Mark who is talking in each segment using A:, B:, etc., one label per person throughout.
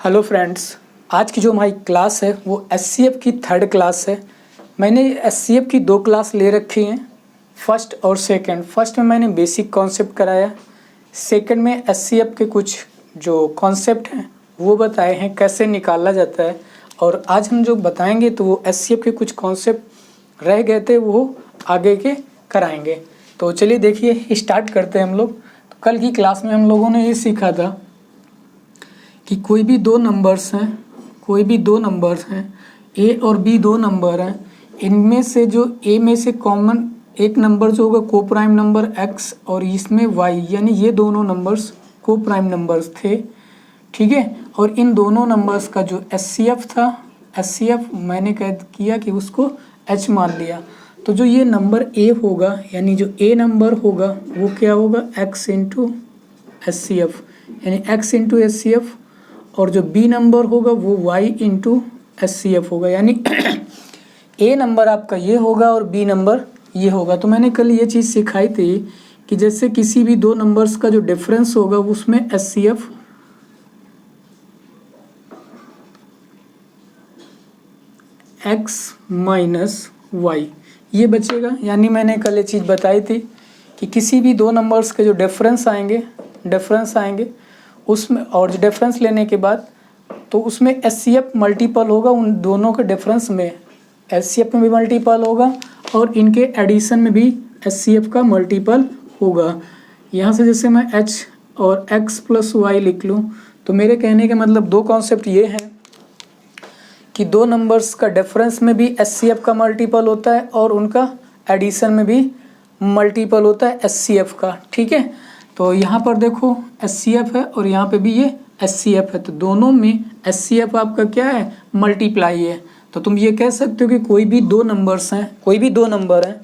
A: Hello friends, आज की जो हमारी क्लास है वो एचसीएफ की थर्ड क्लास है। मैंने एचसीएफ की दो क्लास ले रखी हैं, फर्स्ट और सेकंड। फर्स्ट में मैंने बेसिक कॉन्सेप्ट कराया, सेकंड में एचसीएफ के कुछ जो कॉन्सेप्ट हैं वो बताए हैं कैसे निकाला जाता है। और आज हम जो बताएंगे तो वो एचसीएफ के कुछ कॉन्सेप्ट रह गए थे, वो आगे के कराएंगे। तो चलिए देखिए स्टार्ट करते हैं हम लोग। तो कल की क्लास में हम लोगों ने ये सीखा था कि कोई भी दो नंबर्स हैं, ए और बी दो नंबर हैं। इनमें से जो ए में से कॉमन एक नंबर जो होगा को प्राइम नंबर एक्स और इसमें वाई, यानी ये दोनों नंबर्स को प्राइम नंबर्स थे, ठीक है। और इन दोनों नंबर्स का जो एचसीएफ था, एचसीएफ मैंने कह किया कि उसको एच मान लिया। तो जो ये नंबर ए होगा, यानी जो ए नंबर होगा वो क्या होगा, एक्स इंटू एचसीएफ, यानी एक्स इंटू एचसीएफ। और जो बी नंबर होगा वो y इंटू एचसीएफ होगा, यानी ए नंबर आपका ये होगा और बी नंबर ये होगा। तो मैंने कल ये चीज़ सिखाई थी कि जैसे किसी भी दो नंबर्स का जो डिफरेंस होगा उसमें एचसीएफ x माइनस वाई ये बचेगा। यानी मैंने कल ये चीज़ बताई थी कि किसी भी दो नंबर्स के जो डिफरेंस आएंगे उसमें, और जो डिफरेंस लेने के बाद तो उसमें एचसीएफ मल्टीपल होगा उन दोनों के डिफरेंस में, एचसीएफ में भी मल्टीपल होगा और इनके एडिशन में भी एचसीएफ का मल्टीपल होगा। यहाँ से जैसे मैं h और x प्लस वाई लिख लूँ, तो मेरे कहने के मतलब दो कॉन्सेप्ट ये हैं कि दो नंबर्स का डिफरेंस में भी एचसीएफ का मल्टीपल होता है और उनका एडिशन में भी मल्टीपल होता है एचसीएफ का, ठीक है। तो यहाँ पर देखो एचसीएफ है और यहाँ पे भी ये एचसीएफ है, तो दोनों में एचसीएफ आपका क्या है, मल्टीप्लाई है। तो तुम ये कह सकते हो कि कोई भी दो नंबर हैं,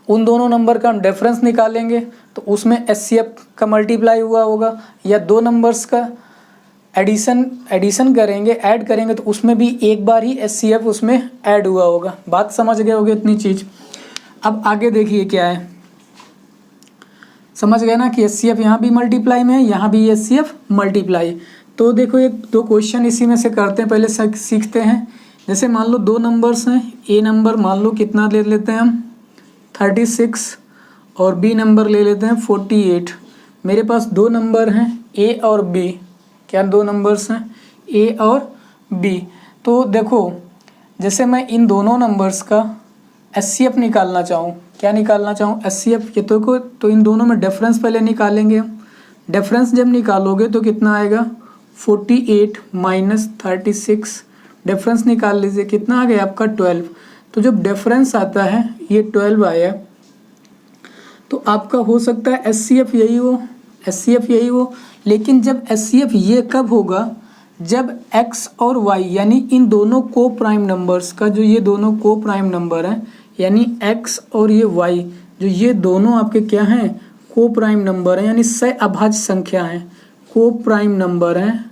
A: उन दोनों नंबर का हम डिफरेंस निकालेंगे तो उसमें एचसीएफ का मल्टीप्लाई हुआ होगा, या दो नंबर्स का एडिशन करेंगे, ऐड करेंगे तो उसमें भी एक बार ही एचसीएफ उसमें ऐड हुआ होगा। बात समझ गए होगे इतनी चीज़। अब आगे देखिए क्या है, समझ गए ना कि एचसीएफ यहाँ भी मल्टीप्लाई में है, यहाँ भी एचसीएफ मल्टीप्लाई। तो देखो एक दो क्वेश्चन इसी में से करते हैं, पहले सीखते हैं। जैसे मान लो दो नंबर्स हैं, ए नंबर मान लो कितना ले लेते हैं हम 36 और बी नंबर ले लेते हैं 48। मेरे पास दो नंबर हैं ए और बी, क्या दो नंबर्स हैं ए और बी। तो देखो जैसे मैं इन दोनों नंबर्स का एचसीएफ निकालना चाहूँ, क्या निकालना चाहूँ एचसीएफ, ये तो इन दोनों में डिफरेंस पहले निकालेंगे हम। डिफरेंस जब निकालोगे तो कितना आएगा 48 माइनस 36, डिफरेंस निकाल लीजिए कितना आ गया आपका 12। तो जब डिफरेंस आता है ये 12 आया, तो आपका हो सकता है एचसीएफ यही हो। लेकिन जब एचसीएफ ये कब होगा, जब x और y यानी इन दोनों को प्राइम नंबर्स का, जो ये दोनों को प्राइम नंबर हैं, यानी x और ये y जो ये दोनों आपके क्या हैं, को प्राइम नंबर हैं, यानी सहअभाज्य संख्या हैं, को प्राइम नंबर हैं,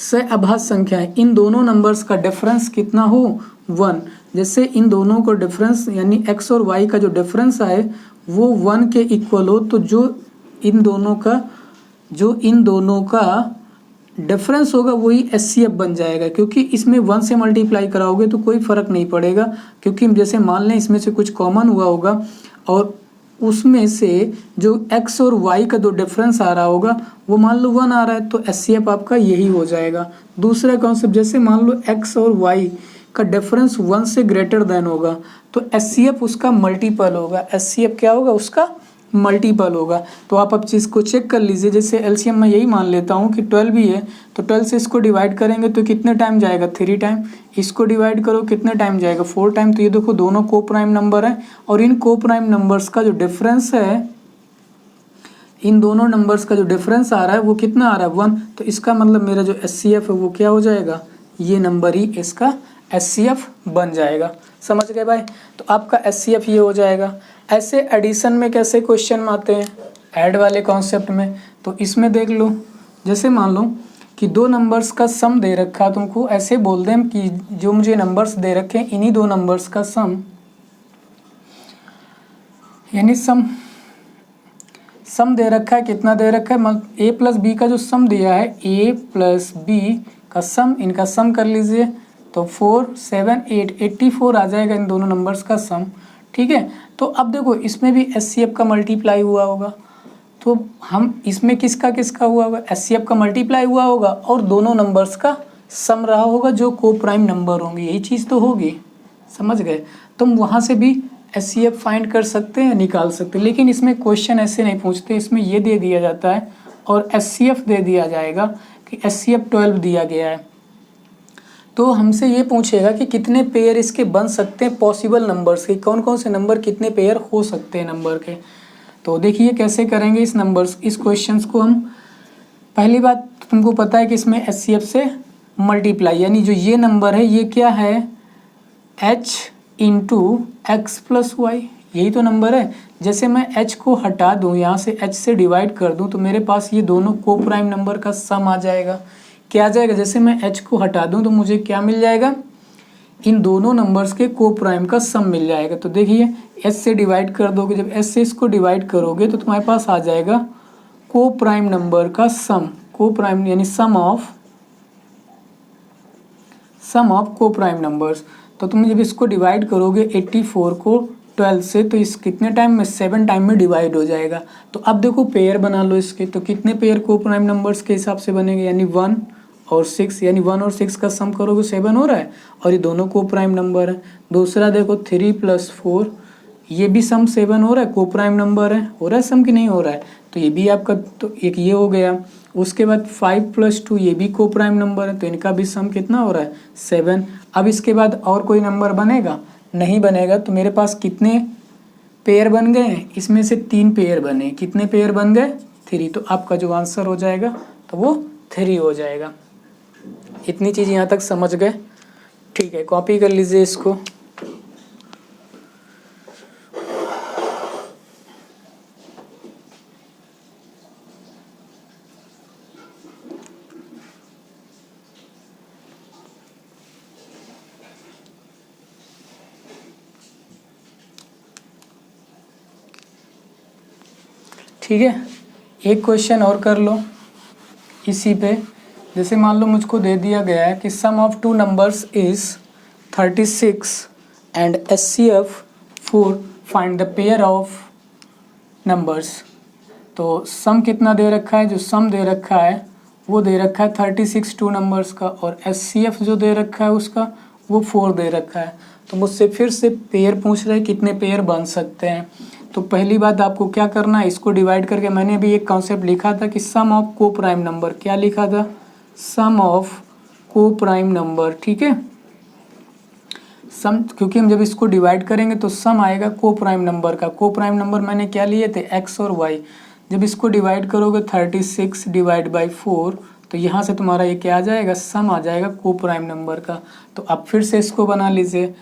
A: सहअभाज्य संख्या है। इन दोनों नंबर्स का डिफरेंस कितना हो 1। जैसे इन दोनों का डिफरेंस यानी x और y का जो डिफरेंस आए वो 1 के इक्वल हो, तो जो इन दोनों का डिफरेंस होगा वही एचसीएफ बन जाएगा, क्योंकि इसमें 1 से मल्टीप्लाई कराओगे तो कोई फ़र्क नहीं पड़ेगा, क्योंकि जैसे मान लें इसमें से कुछ कॉमन हुआ होगा और उसमें से जो x और y का जो डिफरेंस आ रहा होगा वो मान लो 1 आ रहा है, तो एचसीएफ आपका यही हो जाएगा। दूसरा कॉन्सेप्ट, जैसे मान लो x और y का डिफरेंस 1 से ग्रेटर देन होगा तो एचसीएफ उसका मल्टीपल होगा, एचसीएफ क्या होगा उसका मल्टीपल होगा। तो आप अब चीज़ को चेक कर लीजिए। जैसे एलसीएम मैं यही मान लेता हूँ कि 12 ही है, तो 12 से इसको डिवाइड करेंगे तो कितने टाइम जाएगा 3 टाइम, इसको डिवाइड करो कितने टाइम जाएगा 4 टाइम। तो ये देखो दोनों को प्राइम नंबर है और इन को प्राइम नंबर्स का जो डिफरेंस है, इन दोनों नंबर्स का जो डिफरेंस आ रहा है वो कितना आ रहा है 1। तो इसका मतलब मेरा जो एचसीएफ है वो क्या हो जाएगा, ये नंबर ही इसका एचसीएफ बन जाएगा। समझ गए भाई। तो आपका एचसीएफ ये हो जाएगा। ऐसे एडिशन में कैसे क्वेश्चन आते हैं, ऐड वाले कॉन्सेप्ट में, तो इसमें देख लो। जैसे मान लो कि दो नंबर्स का सम दे रखा, तुमको ऐसे बोल दें कि जो मुझे नंबर्स दे रखे इन्हीं दो नंबर्स का सम, यानी सम दे रखा है, कितना दे रखा है, a प्लस बी का जो सम दिया है, a प्लस बी का सम, इनका सम कर लीजिए तो 4 7 8 84 आ जाएगा इन दोनों नंबर्स का सम। ठीक है, तो अब देखो इसमें भी HCF का मल्टीप्लाई हुआ होगा, तो हम इसमें किसका किसका हुआ होगा, HCF का मल्टीप्लाई हुआ होगा और दोनों नंबर्स का सम रहा होगा जो को प्राइम नंबर होंगे, यही चीज़ तो होगी, समझ गए। तो हम वहाँ से भी HCF फाइंड कर सकते हैं, निकाल सकते हैं, लेकिन इसमें क्वेश्चन ऐसे नहीं पूछते, इसमें ये दे दिया जाता है और HCF दे दिया जाएगा कि HCF 12 दिया गया है। तो हमसे ये पूछेगा कि कितने पेयर इसके बन सकते हैं पॉसिबल नंबर्स के, कौन कौन से नंबर कितने पेयर हो सकते हैं नंबर के। तो देखिए कैसे करेंगे इस क्वेश्चंस को हम। पहली बात तुमको पता है कि इसमें HCF से मल्टीप्लाई, यानी जो ये नंबर है ये क्या है, h into x plus y, यही तो नंबर है। जैसे मैं h को हटा दूँ, यहाँ से h से डिवाइड कर दूँ, तो मेरे पास ये दोनों को प्राइम नंबर का सम आ जाएगा। क्या आ जाएगा, जैसे मैं h को हटा दूँ तो मुझे क्या मिल जाएगा, इन दोनों नंबर्स के को प्राइम का सम मिल जाएगा। तो देखिए h से डिवाइड कर दोगे, जब h से इसको डिवाइड करोगे तो तुम्हारे पास आ जाएगा को प्राइम नंबर का सम, को प्राइम यानी सम ऑफ को प्राइम नंबर्स। तो तुम जब इसको डिवाइड करोगे 84 को 12 से, तो इस कितने टाइम में, 7 टाइम में डिवाइड हो जाएगा। तो अब देखो पेयर बना लो इसके, तो कितने पेयर को प्राइम नंबर्स के हिसाब से बनेंगे, यानी 1 और 6, यानी 1 और 6 का सम करोगे 7 हो रहा है, और ये दोनों को प्राइम नंबर है। दूसरा देखो 3 + 4, ये भी सम 7 हो रहा है, को प्राइम नंबर है, हो रहा है सम कि नहीं हो रहा है, तो ये भी आपका, तो एक ये हो गया। उसके बाद 5 + 2, ये भी को प्राइम नंबर है, तो इनका भी सम कितना हो रहा है, 7। अब इसके बाद और कोई नंबर बनेगा, नहीं बनेगा। तो मेरे पास कितने पेयर बन गए, इसमें से 3 पेयर बने, कितने पेयर बन गए, 3। तो आपका जो आंसर हो जाएगा तो वो 3 हो जाएगा। इतनी चीज़ यहाँ तक समझ गए, ठीक है, कॉपी कर लीजिए इसको। ठीक है, एक क्वेश्चन और कर लो इसी पे। जैसे मान लो मुझको दे दिया गया है कि sum of 2 numbers is 36 and HCF 4, find the pair of numbers. तो सम कितना दे रखा है, जो सम दे रखा है वो दे रखा है 36 2 नंबर्स का, और HCF जो दे रखा है उसका वो 4 दे रखा है। तो मुझसे फिर से पेयर पूछ रहे हैं, कितने पेयर बन सकते हैं। तो पहली बात आपको क्या करना है, इसको डिवाइड करके, मैंने अभी एक कॉन्सेप्ट लिखा था कि सम ऑफ को प्राइम नंबर, क्या लिखा था, सम ऑफ को प्राइम नंबर। ठीक है, सम, क्योंकि हम जब इसको डिवाइड करेंगे तो सम आएगा को प्राइम नंबर का। को प्राइम नंबर मैंने क्या लिए थे, x और y। जब इसको डिवाइड करोगे 36 डिवाइड बाई 4, तो यहाँ से तुम्हारा ये क्या आ जाएगा, सम आ जाएगा को प्राइम नंबर का। तो अब फिर से इसको बना लीजिए,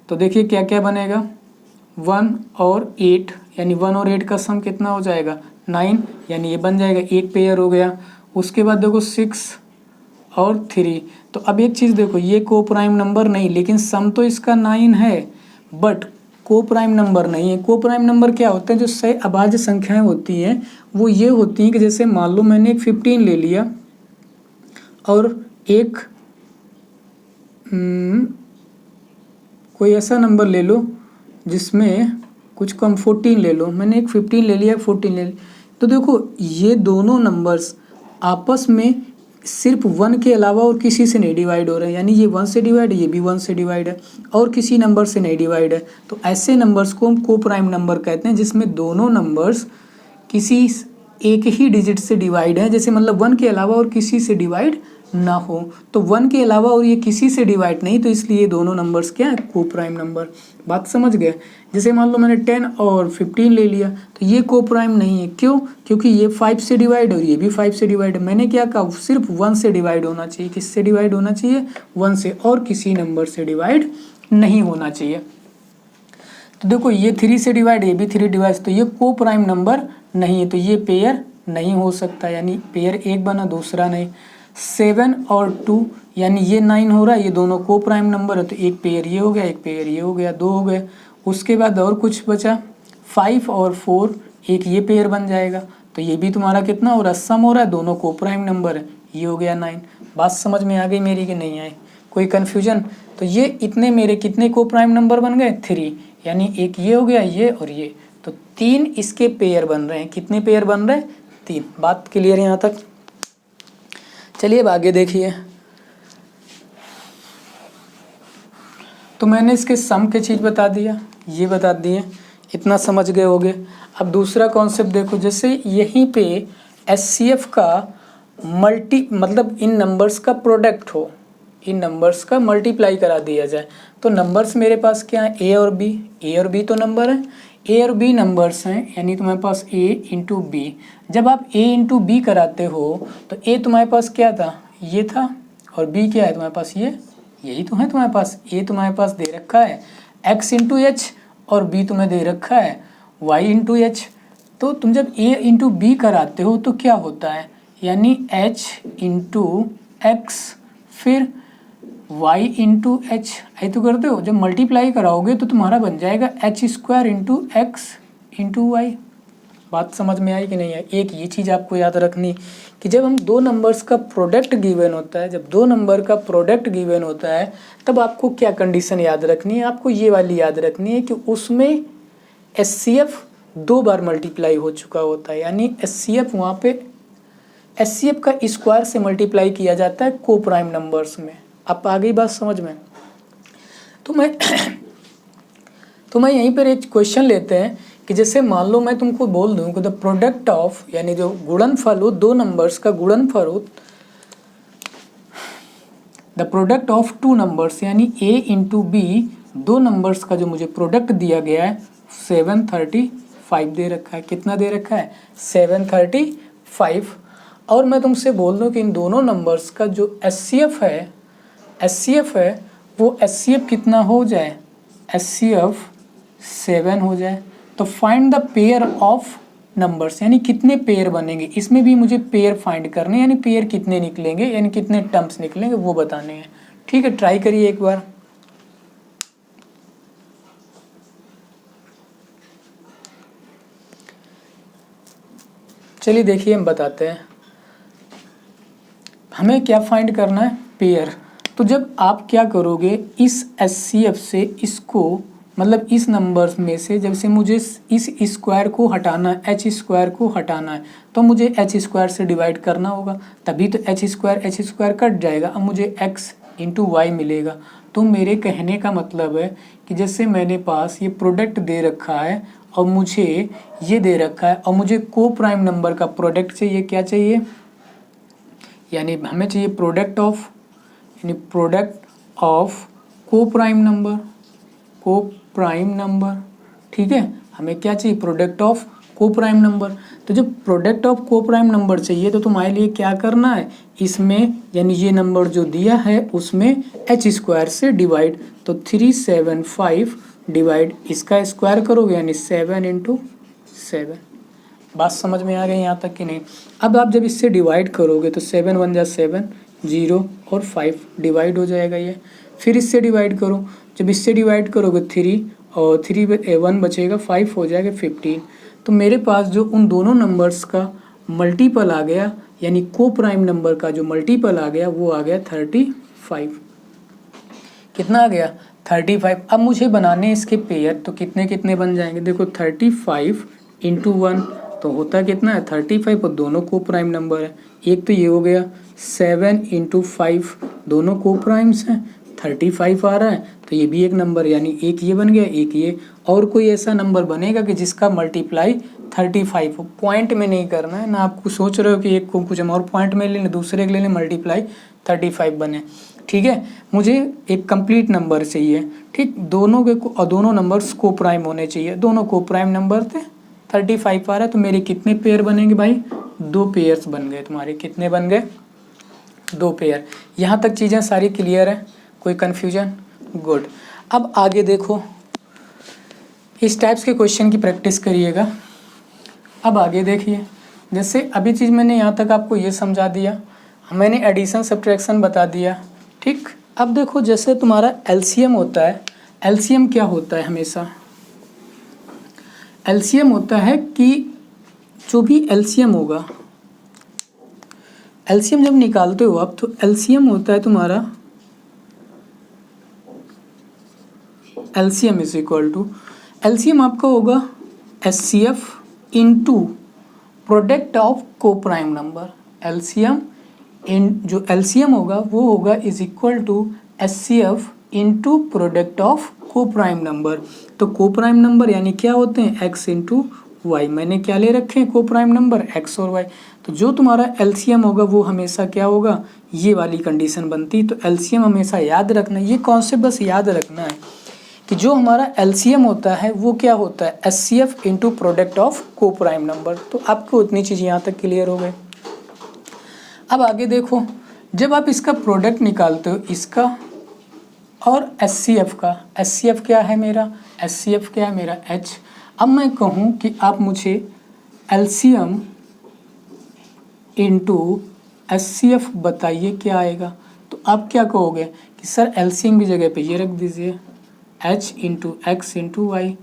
A: तो देखिए क्या क्या बनेगा, 1 और 8, यानी 1 और 8 का सम कितना हो जाएगा, 9, यानी ये बन जाएगा, एक पेयर हो गया। उसके बाद देखो 6 और 3। तो अब एक चीज़ देखो, ये को प्राइम नंबर नहीं, लेकिन सम तो इसका 9 है, बट को प्राइम नंबर नहीं है। को प्राइम नंबर क्या होते हैं, जो सही अभाज्य संख्याएं होती हैं वो ये होती हैं कि जैसे मान लो मैंने एक 15 ले लिया और एक कोई ऐसा नंबर ले लो जिसमें कुछ कम, 14 ले लो, मैंने एक 15 ले लिया, 14 ले लिया, तो देखो ये दोनों नंबर्स आपस में सिर्फ 1 के अलावा और किसी से नहीं डिवाइड हो रहे हैं, यानी ये 1 से डिवाइड है, ये भी 1 से डिवाइड है, और किसी नंबर से नहीं डिवाइड है। तो ऐसे नंबर्स को हम को प्राइम नंबर कहते हैं, जिसमें दोनों नंबर्स किसी एक ही डिजिट से डिवाइड है, जैसे मतलब 1 के अलावा और किसी से डिवाइड ना हो। तो 1 के अलावा और ये किसी से डिवाइड नहीं, तो इसलिए दोनों नंबर्स क्या है, को प्राइम नंबर। बात समझ गए। जैसे मान लो मैंने 10 और 15 ले लिया, तो ये को प्राइम नहीं है, क्यों, क्योंकि ये 5 से डिवाइड और ये भी 5 से डिवाइड है। मैंने क्या कहा, सिर्फ 1 से डिवाइड होना चाहिए, किससे डिवाइड होना चाहिए, 1 से, और किसी नंबर से डिवाइड नहीं होना चाहिए। तो देखो ये 3 से डिवाइड, ये भी 3 डिवाइड, तो ये को प्राइम नंबर नहीं है, तो ये पेयर नहीं हो सकता, यानी पेयर एक बना, दूसरा नहीं। 7 और 2, यानी ये 9 हो रहा है, ये दोनों को प्राइम नंबर है, तो एक पेयर ये हो गया, एक पेयर ये हो गया, 2 हो गए। उसके बाद और कुछ बचा, 5 और 4, एक ये पेयर बन जाएगा, तो ये भी तुम्हारा कितना हो रहा है, सम हो रहा है, दोनों को प्राइम नंबर है, ये हो गया 9। बात समझ में आ गई मेरी कि नहीं आई, कोई कन्फ्यूजन? तो ये इतने मेरे कितने को प्राइम नंबर बन गए, 3, यानी एक ये हो गया, ये और ये, तो 3 इसके पेयर बन रहे हैं। कितने पेयर बन रहे हैं, 3। बात क्लियर है यहाँ तक? चलिए अब आगे देखिए। तो मैंने इसके सम के चीज़ बता दिया, ये बता दिए, इतना समझ गए होगे। अब दूसरा कॉन्सेप्ट देखो, जैसे यहीं पे एचसीएफ का मल्टी मतलब इन नंबर्स का प्रोडक्ट हो, इन नंबर्स का मल्टीप्लाई करा दिया जाए, तो नंबर्स मेरे पास क्या है, ए और बी। ए और बी तो नंबर है, ए और बी नंबर्स हैं, यानी तुम्हारे पास ए इंटू बी। जब आप ए इंटू बी कराते हो तो ए तुम्हारे पास क्या था, ये था, और बी क्या है तुम्हारे पास, ये, यही तो है तुम्हारे पास। ए तुम्हारे पास दे रखा है एक्स इंटू एच, और बी तुम्हें दे रखा है वाई इंटू एच। तो तुम जब ए इंटू बी कराते हो तो क्या होता है, यानी एच इंटू एक्स फिर वाई इंटू एच, ऐसे तो करते हो। जब मल्टीप्लाई कराओगे तो तुम्हारा बन जाएगा h square into x into y. बात समझ में आई कि नहीं आई? एक ये चीज़ आपको याद रखनी कि जब हम दो नंबर्स का प्रोडक्ट गिवन होता है, जब दो नंबर का प्रोडक्ट गिवन होता है, तब आपको क्या कंडीशन याद रखनी है, आपको ये वाली याद रखनी है कि उसमें एचसीएफ 2 बार मल्टीप्लाई हो चुका होता है, यानी एचसीएफ वहाँ पे एचसीएफ का स्क्वायर से मल्टीप्लाई किया जाता है को प्राइम नंबर्स में। अब आ गई बात समझ में? तो मैं यहीं पर एक क्वेश्चन लेते हैं कि जैसे मान लो मैं तुमको बोल दूं कि द प्रोडक्ट ऑफ, यानी जो गुणनफल हो दो नंबर्स का गुणनफल हो, द प्रोडक्ट ऑफ 2 नंबर्स यानी a इंटू बी, दो नंबर्स का जो मुझे प्रोडक्ट दिया गया है 735 दे रखा है। कितना दे रखा है, 735। और मैं तुमसे बोल दूं कि इन दोनों नंबर्स का जो एचसीएफ है वो एचसीएफ कितना हो जाए, एचसीएफ 7 हो जाए। तो find the pair of numbers, यानी कितने पेयर बनेंगे, इसमें भी मुझे पेयर फाइंड करने, यानी पेयर कितने निकलेंगे, यानी कितने टर्म्स निकलेंगे वो बताने हैं। ठीक है, ट्राई करिए एक बार। चलिए देखिए हम बताते हैं, हमें क्या फाइंड करना है, पेयर। तो जब आप क्या करोगे, इस एचसीएफ से इसको मतलब इस नंबर्स में से जब से मुझे इस स्क्वायर को हटाना है, एच स्क्वायर को हटाना है, तो मुझे एच स्क्वायर से डिवाइड करना होगा, तभी तो एच स्क्वायर कट जाएगा। अब मुझे एक्स इंटू वाई मिलेगा। तो मेरे कहने का मतलब है कि जैसे मैंने पास ये प्रोडक्ट दे रखा है और मुझे ये दे रखा है, और मुझे को प्राइम नंबर का प्रोडक्ट चाहिए, क्या चाहिए, यानी हमें चाहिए प्रोडक्ट ऑफ, यानी प्रोडक्ट ऑफ को प्राइम नंबर। ठीक है, हमें क्या चाहिए, प्रोडक्ट ऑफ को प्राइम नंबर। तो जब प्रोडक्ट ऑफ को प्राइम नंबर चाहिए तो तुम्हारे लिए क्या करना है, इसमें यानी ये नंबर जो दिया है उसमें एच स्क्वायर से डिवाइड, तो 375 डिवाइड इसका स्क्वायर करोगे, यानी 7 इंटू 7। बात समझ में आ गई यहाँ तक कि नहीं? अब आप जब इससे डिवाइड करोगे तो 7 1 जा 7, 0 और 5 डिवाइड हो जाएगा ये। फिर इससे डिवाइड करो, जब इससे डिवाइड करोगे 3 और 3 1 बचेगा, 5 हो जाएगा 15। तो मेरे पास जो उन दोनों नंबर्स का मल्टीपल आ गया, यानी को प्राइम नंबर का जो मल्टीपल आ गया वो आ गया 35। कितना आ गया, 35। अब मुझे बनाने इसके पेयर, तो कितने कितने बन जाएंगे, देखो 35 इंटू 1 तो होता कितना है 35, और दोनों को प्राइम नंबर है। एक तो ये हो गया, 7 इंटू 5 दोनों को प्राइम्स हैं, 35 आ रहा है, तो ये भी एक नंबर, यानी एक ये बन गया, एक ये। और कोई ऐसा नंबर बनेगा कि जिसका मल्टीप्लाई 35 हो, पॉइंट में नहीं करना है ना, आपको सोच रहे हो कि एक को कुछ हम और पॉइंट में ले लें, दूसरे के ले लें, मल्टीप्लाई 35 बने। ठीक है, मुझे एक कंप्लीट नंबर चाहिए। ठीक, दोनों नंबर्स को प्राइम होने चाहिए, दोनों को प्राइम नंबर थे, 35 आ रहा है, तो मेरे कितने पेयर बनेंगे भाई, 2 पेयर्स बन गए तुम्हारे। कितने बन गए, 2 पेयर। यहाँ तक चीज़ें सारी क्लियर है, कोई कन्फ्यूजन? गुड। अब आगे देखो, इस टाइप्स के क्वेश्चन की प्रैक्टिस करिएगा। अब आगे देखिए, जैसे अभी चीज़ मैंने यहाँ तक आपको ये समझा दिया, मैंने एडिशन सब्ट्रैक्शन बता दिया। ठीक, अब देखो जैसे तुम्हारा एलसीएम होता है, एलसीएम क्या होता है, हमेशा एलसीएम होता है कि जो भी एलसीएम होगा, एलसीएम जब निकालते हो आप तो एलसीएम होता है तुम्हारा, LCM is equal to, LCM आपका होगा HCF into product of coprime number. LCM इन जो एलसीएम होगा वो होगा is equal to HCF into product of coprime number. तो कोप्राइम नंबर यानी क्या होते हैं, एक्स इंटू वाई। मैंने क्या ले रखे हैं, कोप्राइम नंबर एक्स और वाई। तो जो तुम्हारा एलसीएम होगा वो हमेशा क्या होगा, ये वाली कंडीशन बनती। तो एलसीएम हमेशा याद रखना, ये कॉन्सेप्ट बस याद रखना है कि जो हमारा एलसीएम होता है वो क्या होता है, HCF into product of coprime number. तो आपको उतनी चीज़ यहाँ तक क्लियर हो गए। अब आगे देखो, जब आप इसका प्रोडक्ट निकालते हो, इसका और एचसीएफ का, एचसीएफ क्या है मेरा, एचसीएफ क्या है मेरा एच। अब मैं कहूँ कि आप मुझे एलसीएम इनटू एचसीएफ बताइए क्या आएगा, तो आप क्या कहोगे कि सर एलसीएम की जगह पे ये रख दीजिए h into x into y,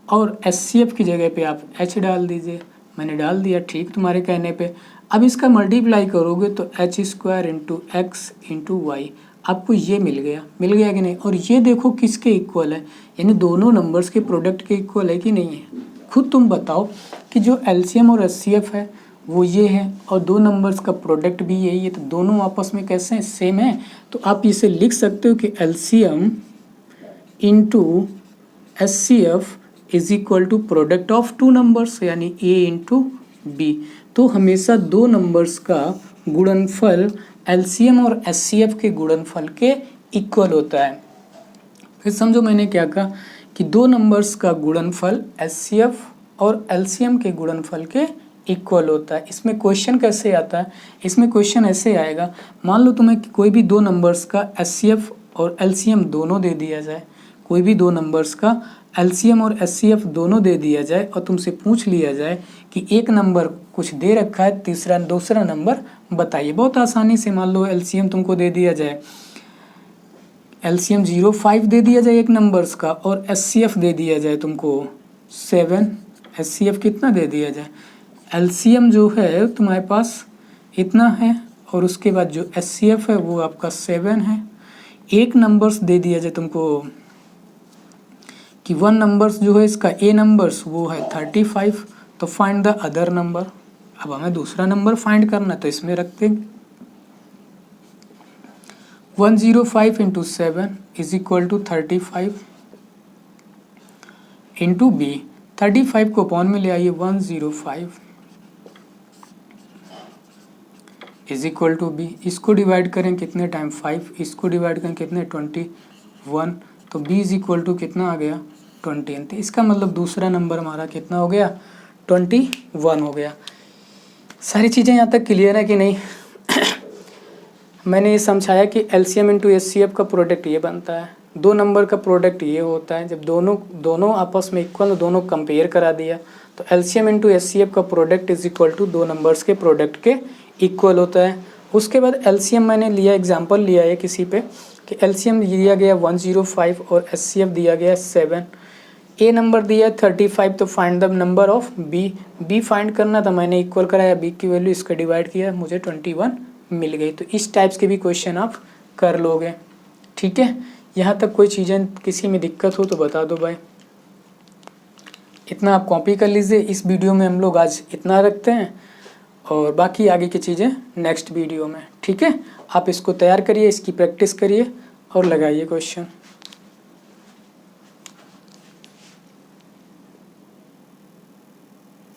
A: और एचसीएफ की जगह पे आप h डाल दीजिए। मैंने डाल दिया, ठीक तुम्हारे कहने पे। अब इसका मल्टीप्लाई करोगे तो h square into x into y, आपको ये मिल गया कि नहीं। और ये देखो किसके इक्वल है, यानी दोनों नंबर्स के प्रोडक्ट के इक्वल है कि नहीं है। खुद तुम बताओ कि जो एलसीएम और एचसीएफ है वो ये है, और दो नंबर्स का प्रोडक्ट भी यही है, तो दोनों आपस में कैसे हैं, सेम है। तो आप इसे लिख सकते हो कि LCM into HCF is equal to product of two numbers, यानी ए इंटू बी। तो हमेशा दो नंबर्स का गुणनफल एलसीएम और एचसीएफ के गुणनफल के इक्वल होता है। फिर समझो मैंने क्या कहा कि दो नंबर्स का गुणनफल एचसीएफ और एलसीएम के गुणनफल के इक्वल होता है। इसमें क्वेश्चन कैसे आता है, इसमें क्वेश्चन ऐसे आएगा, मान लो तुम्हें कोई भी दो नंबर्स का एचसीएफ और एलसीएम दोनों दे दिया जाए, कोई भी दो नंबर्स का एलसीएम और एचसीएफ दोनों दे दिया जाए, और तुमसे पूछ लिया जाए कि एक नंबर कुछ दे रखा है, दूसरा नंबर बताइए। बहुत आसानी से, मान लो एलसीएम तुमको दे दिया जाए, एलसीएम 0.5 दे दिया जाए एक नंबर्स का, और एचसीएफ दे दिया जाए तुमको 7, एचसीएफ कितना दे दिया जाए, एलसीएम जो है तुम्हारे पास इतना है, और उसके बाद जो एचसीएफ है वो आपका 7 है। एक नंबर्स दे दिया जाए तुमको कि वन नंबर्स जो है इसका ए नंबर्स वो है 35, तो फाइंड द अदर नंबर। अब हमें दूसरा नंबर फाइंड करना, तो इसमें रखते 105 into 7 is equal to 35 into b. 35 को अपॉन में ले आइए, 105 इज इक्वल टू बी। इसको डिवाइड करें कितने टाइम, 5, इसको डिवाइड करें कितने 21, तो b इज इक्वल टू कितना आ गया 20। तो इसका मतलब दूसरा नंबर हमारा कितना हो गया, 21 हो गया। सारी चीज़ें यहाँ तक क्लियर है कि नहीं। मैंने ये समझाया कि एलसीएम इंटू एचसीएफ का प्रोडक्ट ये बनता है, दो नंबर का प्रोडक्ट ये होता है। जब दोनों आपस में इक्वल, दोनों कंपेयर करा दिया, तो एलसीएम इंटू एचसीएफ का प्रोडक्ट इज इक्वल टू दो नंबर्स के प्रोडक्ट के इक्वल होता है। उसके बाद एलसीएम मैंने लिया, एग्जांपल लिया है किसी पे कि एलसीएम दिया गया 105 और एचसीएफ दिया गया 7, ए नंबर दिया 35, तो find the number of b find करना था। मैंने इक्वल कराया, बी की वैल्यू इसका डिवाइड किया, मुझे 21 मिल गई। तो इस टाइप्स के भी क्वेश्चन आप कर लोगे, ठीक है। यहाँ तक कोई चीज़ें किसी में दिक्कत हो तो बता दो भाई। इतना आप कॉपी कर लीजिए। इस वीडियो में हम लोग आज इतना रखते हैं, और बाकी आगे की चीज़ें नेक्स्ट वीडियो में, ठीक है। आप इसको तैयार करिए, इसकी प्रैक्टिस करिए और लगाइए क्वेश्चन।